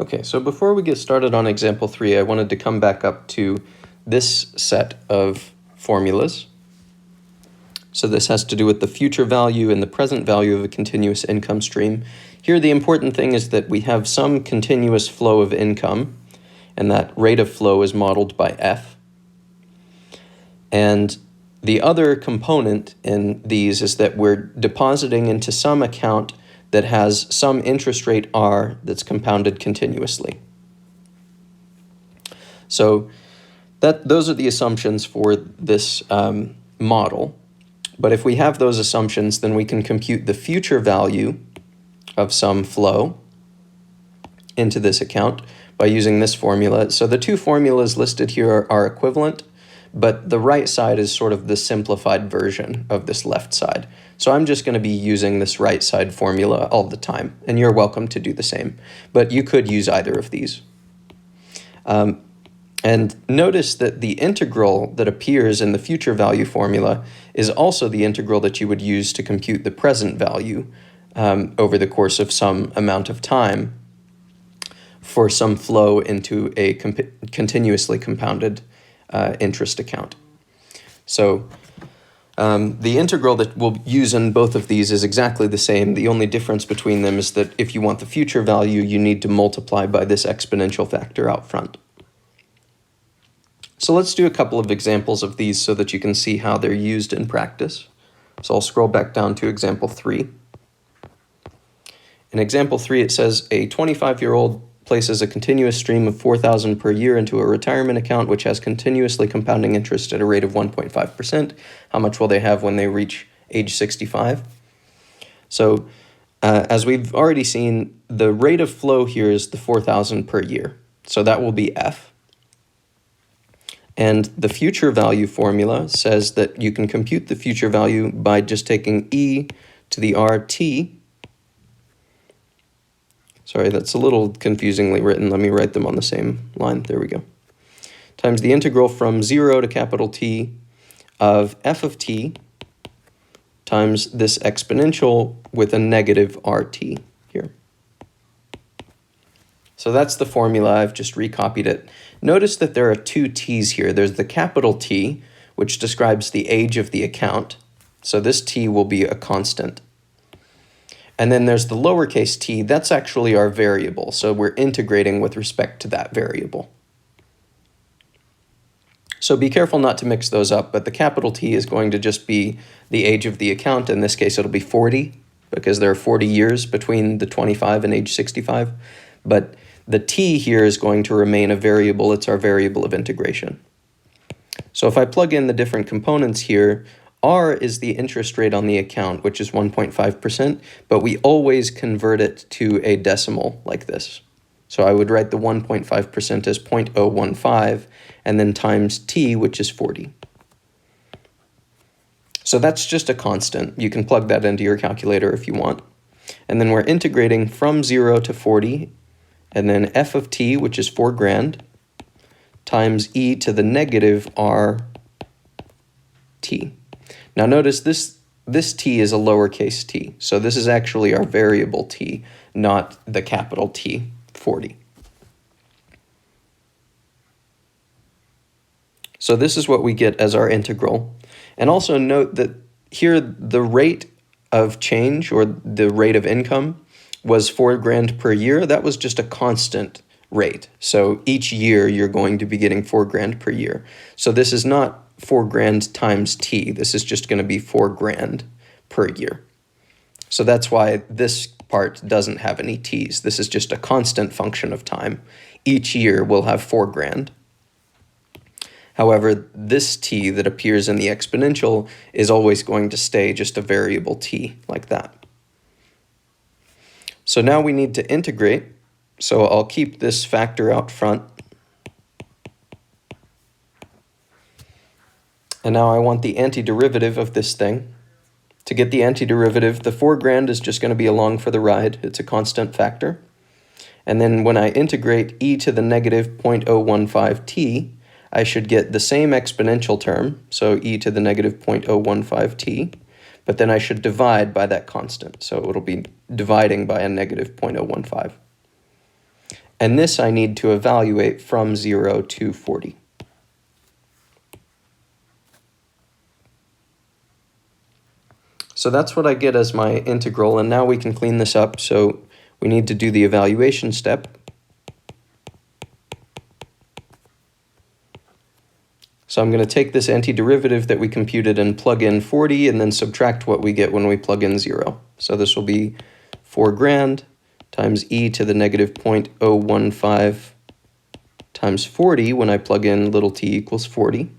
Okay, so before we get started on example 3, I wanted to come back up to this set of formulas. So this has to do with the future value and the present value of a continuous income stream. Here the important thing is that we have some continuous flow of income, and that rate of flow is modeled by F. And the other component in these is that we're depositing into some account that has some interest rate R that's compounded continuously. So those are the assumptions for this model. But if we have those assumptions, then we can compute the future value of some flow into this account by using this formula. So the two formulas listed here are equivalent, but the right side is sort of the simplified version of this left side. So I'm just going to be using this right side formula all the time, and you're welcome to do the same. But you could use either of these. And notice that the integral that appears in the future value formula is also the integral that you would use to compute the present value over the course of some amount of time for some flow into a continuously compounded interest account. So the integral that we'll use in both of these is exactly the same. The only difference between them is that if you want the future value, you need to multiply by this exponential factor out front. So let's do a couple of examples of these so that you can see how they're used in practice. So I'll scroll back down to example 3. In example 3, it says a 25-year-old places a continuous stream of $4,000 per year into a retirement account which has continuously compounding interest at a rate of 1.5%. How much will they have when they reach age 65? So as we've already seen, the rate of flow here is the $4,000 per year. So that will be F. And the future value formula says that you can compute the future value by just taking e to the RT. Sorry, that's a little confusingly written. Let me write them on the same line. There we go. Times the integral from 0 to capital T of f of t times this exponential with a negative RT here. So that's the formula. I've just recopied it. Notice that there are two t's here. There's the capital T, which describes the age of the account. So this t will be a constant. And then there's the lowercase t. That's actually our variable. So we're integrating with respect to that variable. So be careful not to mix those up, but the capital T is going to just be the age of the account. In this case, it'll be 40, because there are 40 years between the 25 and age 65. But the t here is going to remain a variable. It's our variable of integration. So if I plug in the different components here, R is the interest rate on the account, which is 1.5%, but we always convert it to a decimal like this. So I would write the 1.5% as 0.015, and then times t, which is 40. So that's just a constant. You can plug that into your calculator if you want. And then we're integrating from 0 to 40, and then f of t, which is $4,000, times e to the negative RT. Now notice this t is a lowercase t, so this is actually our variable t, not the capital T, 40. So this is what we get as our integral. And also note that here the rate of change, or the rate of income, was $4,000 per year. That was just a constant rate. So each year you're going to be getting $4,000 per year. So this is not $4,000 times t. This is just going to be $4,000 per year. So that's why this part doesn't have any t's. This is just a constant function of time. Each year we'll have $4,000. However, this t that appears in the exponential is always going to stay just a variable t like that. So now we need to integrate. So I'll keep this factor out front. And now I want the antiderivative of this thing. To get the antiderivative, the $4,000 is just going to be along for the ride. It's a constant factor. And then when I integrate e to the negative 0.015t, I should get the same exponential term, so e to the negative 0.015t, but then I should divide by that constant. So it'll be dividing by a negative 0.015. And this I need to evaluate from 0 to 40. So that's what I get as my integral, and now we can clean this up. So we need to do the evaluation step. So I'm going to take this antiderivative that we computed and plug in 40 and then subtract what we get when we plug in 0. So this will be 4 grand times e to the negative 0.015 times 40 when I plug in little t equals 40,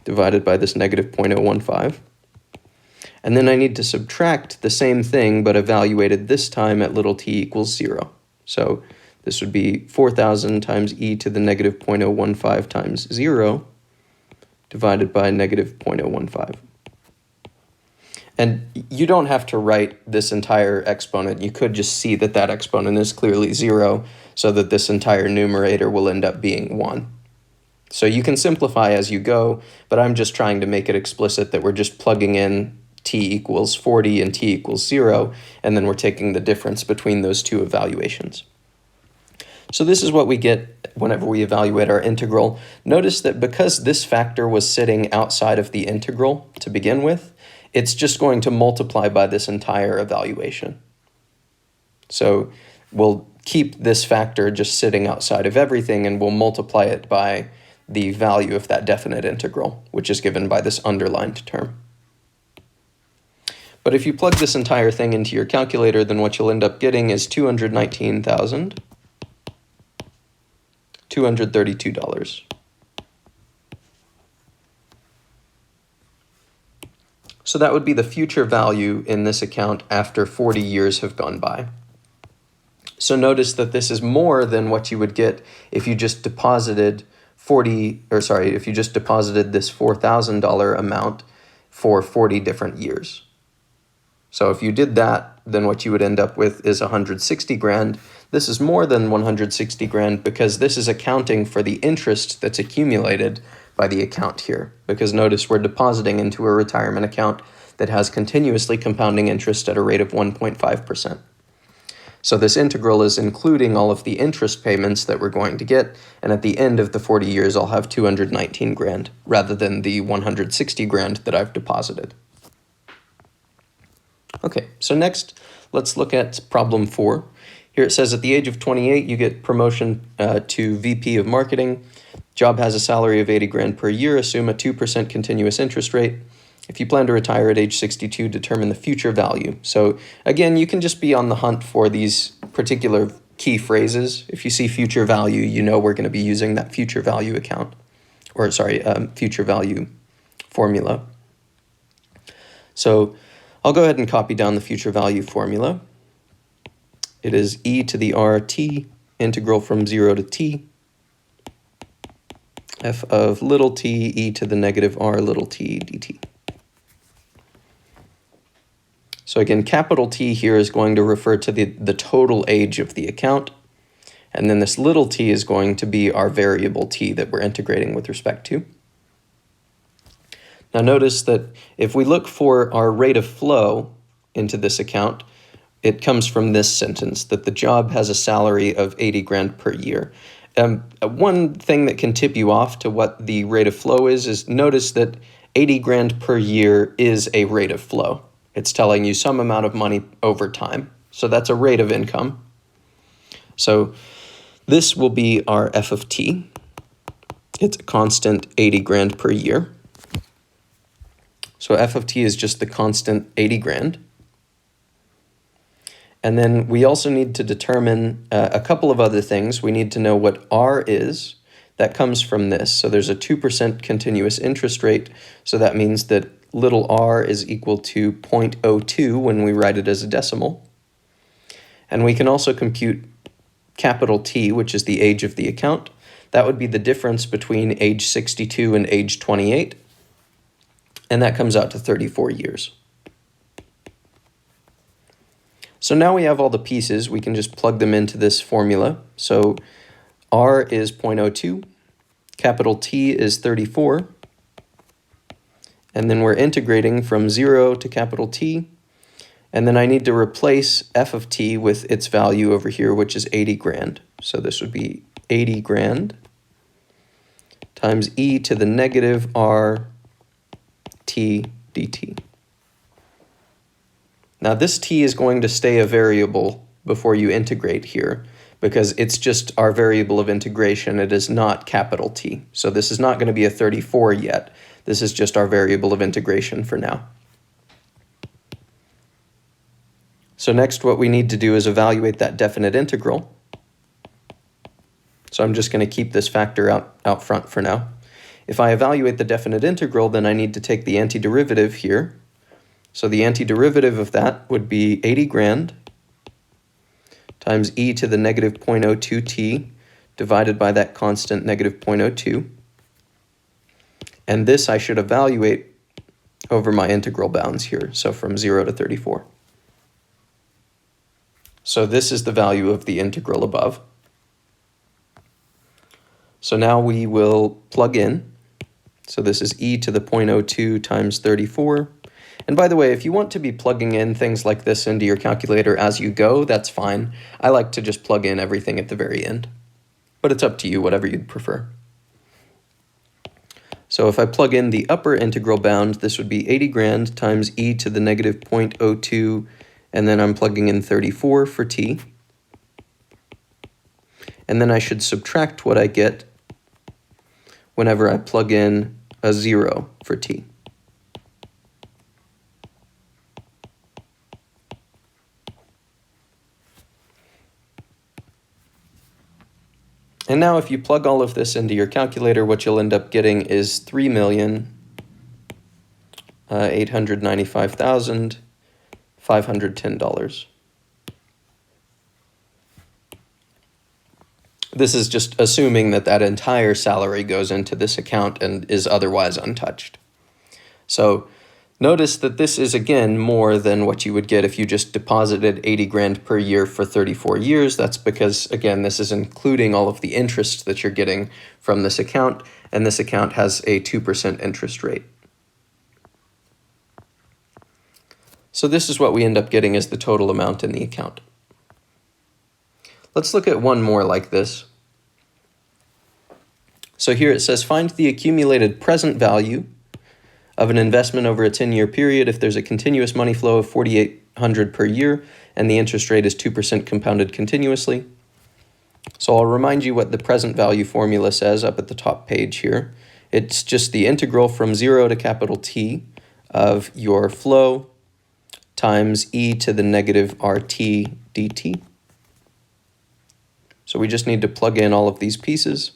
divided by this negative 0.015. And then I need to subtract the same thing, but evaluated this time at little t equals 0. So this would be 4,000 times e to the negative 0.015 times 0, divided by negative 0.015. And you don't have to write this entire exponent. You could just see that that exponent is clearly 0, so that this entire numerator will end up being 1. So you can simplify as you go, but I'm just trying to make it explicit that we're just plugging in t equals 40 and t equals 0, and then we're taking the difference between those two evaluations. So this is what we get whenever we evaluate our integral. Notice that because this factor was sitting outside of the integral to begin with, it's just going to multiply by this entire evaluation. So we'll keep this factor just sitting outside of everything, and we'll multiply it by the value of that definite integral, which is given by this underlined term. But if you plug this entire thing into your calculator, then what you'll end up getting is $219,232. So that would be the future value in this account after 40 years have gone by. So notice that this is more than what you would get if you just deposited if you just deposited this $4,000 amount for 40 different years. So if you did that, then what you would end up with is 160 grand. This is more than 160 grand because this is accounting for the interest that's accumulated by the account here. Because notice we're depositing into a retirement account that has continuously compounding interest at a rate of 1.5%. So this integral is including all of the interest payments that we're going to get, and at the end of the 40 years I'll have 219 grand rather than the 160 grand that I've deposited. Okay, so next, let's look at problem 4. Here it says at the age of 28, you get promotion to VP of Marketing. Job has a salary of 80 grand per year. Assume a 2% continuous interest rate. If you plan to retire at age 62, determine the future value. So again, you can just be on the hunt for these particular key phrases. If you see future value, you know we're going to be using that future value future value formula. So I'll go ahead and copy down the future value formula. It is e to the RT, integral from 0 to t, f of little t e to the negative r little t dt. So again, capital T here is going to refer to the total age of the account, and then this little t is going to be our variable t that we're integrating with respect to. Now notice that if we look for our rate of flow into this account, it comes from this sentence, that the job has a salary of 80 grand per year. One thing that can tip you off to what the rate of flow is notice that 80 grand per year is a rate of flow. It's telling you some amount of money over time. So that's a rate of income. So this will be our f of t. It's a constant 80 grand per year. So f of t is just the constant 80 grand. And then we also need to determine a couple of other things. We need to know what r is. That comes from this. So there's a 2% continuous interest rate. So that means that little r is equal to 0.02 when we write it as a decimal. And we can also compute capital T, which is the age of the account. That would be the difference between age 62 and age 28. And that comes out to 34 years. So now we have all the pieces. We can just plug them into this formula. So R is 0.02, capital T is 34, and then we're integrating from 0 to capital T. And then I need to replace f of t with its value over here, which is 80 grand. So this would be 80 grand times e to the negative r t dt. Now this t is going to stay a variable before you integrate here, because it's just our variable of integration. It is not capital T. So this is not going to be a 34 yet. This is just our variable of integration for now. So next what we need to do is evaluate that definite integral. So I'm just going to keep this factor out front for now. If I evaluate the definite integral, then I need to take the antiderivative here. So the antiderivative of that would be 80 grand times e to the negative 0.02t divided by that constant negative 0.02. And this I should evaluate over my integral bounds here, so from 0 to 34. So this is the value of the integral above. So now we will plug in. So this is e to the 0.02 times 34. And by the way, if you want to be plugging in things like this into your calculator as you go, that's fine. I like to just plug in everything at the very end. But it's up to you, whatever you'd prefer. So if I plug in the upper integral bound, this would be 80 grand times e to the negative 0.02, and then I'm plugging in 34 for t. And then I should subtract what I get whenever I plug in a 0 for t. And now if you plug all of this into your calculator, what you'll end up getting is $3,895,510. This is just assuming that that entire salary goes into this account and is otherwise untouched. So notice that this is, again, more than what you would get if you just deposited 80 grand per year for 34 years. That's because, again, this is including all of the interest that you're getting from this account, and this account has a 2% interest rate. So this is what we end up getting as the total amount in the account. Let's look at one more like this. So here it says, find the accumulated present value of an investment over a 10-year period if there's a continuous money flow of $4,800 per year and the interest rate is 2% compounded continuously. So I'll remind you what the present value formula says up at the top page here. It's just the integral from 0 to capital T of your flow times e to the negative RT dt. So we just need to plug in all of these pieces.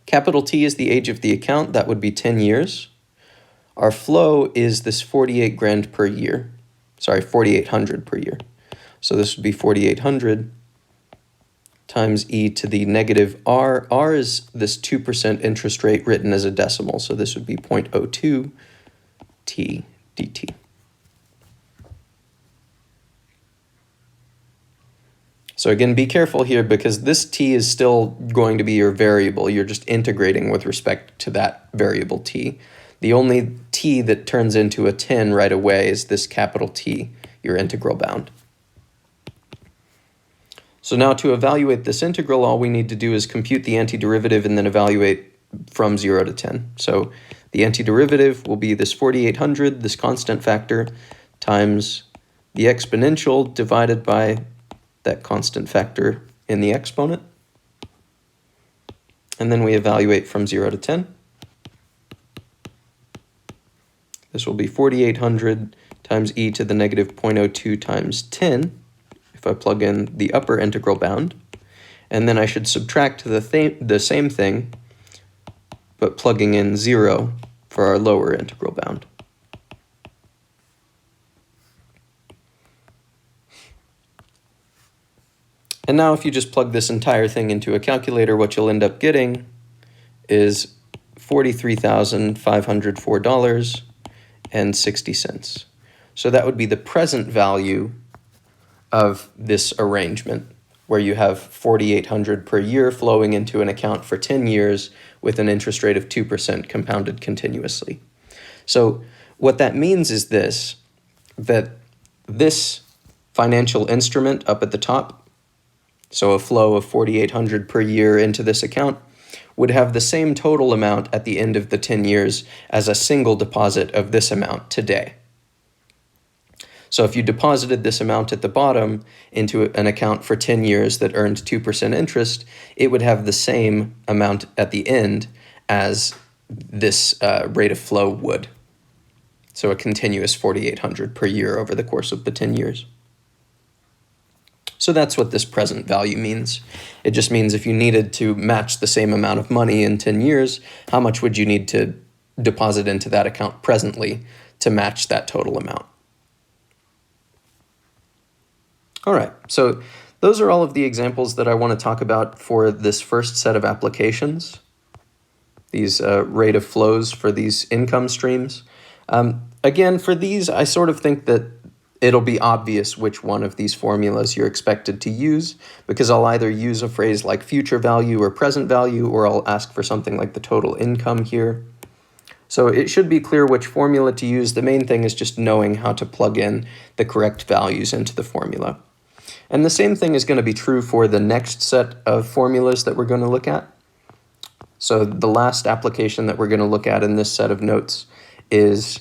Capital T is the age of the account. That would be 10 years. Our flow is this 48 grand per year. Sorry, 4,800 per year. So this would be 4,800 times e to the negative r. R is this 2% interest rate written as a decimal. So this would be 0.02 t dt. So again, be careful here because this t is still going to be your variable. You're just integrating with respect to that variable t. The only t that turns into a 10 right away is this capital T, your integral bound. So now to evaluate this integral, all we need to do is compute the antiderivative and then evaluate from 0 to 10. So the antiderivative will be this 4,800, this constant factor, times the exponential divided by that constant factor in the exponent. And then we evaluate from 0 to 10. This will be 4,800 times e to the negative 0.02 times 10, if I plug in the upper integral bound. And then I should subtract the same thing, but plugging in 0 for our lower integral bound. And now if you just plug this entire thing into a calculator, what you'll end up getting is $43,504.60. So that would be the present value of this arrangement, where you have 4,800 per year flowing into an account for 10 years with an interest rate of 2% compounded continuously. So what that means is this, that this financial instrument up at the top, so a flow of $4,800 per year into this account, would have the same total amount at the end of the 10 years as a single deposit of this amount today. So if you deposited this amount at the bottom into an account for 10 years that earned 2% interest, it would have the same amount at the end as this rate of flow would. So a continuous $4,800 per year over the course of the 10 years. So that's what this present value means. It just means if you needed to match the same amount of money in 10 years, how much would you need to deposit into that account presently to match that total amount? All right, so those are all of the examples that I want to talk about for this first set of applications, these rate of flows for these income streams. Again, for these, I sort of think that it'll be obvious which one of these formulas you're expected to use, because I'll either use a phrase like future value or present value, or I'll ask for something like the total income here. So it should be clear which formula to use. The main thing is just knowing how to plug in the correct values into the formula. And the same thing is going to be true for the next set of formulas that we're going to look at. So the last application that we're going to look at in this set of notes is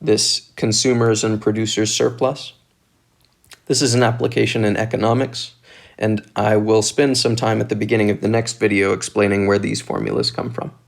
this consumers and producers surplus. This is an application in economics, and I will spend some time at the beginning of the next video explaining where these formulas come from.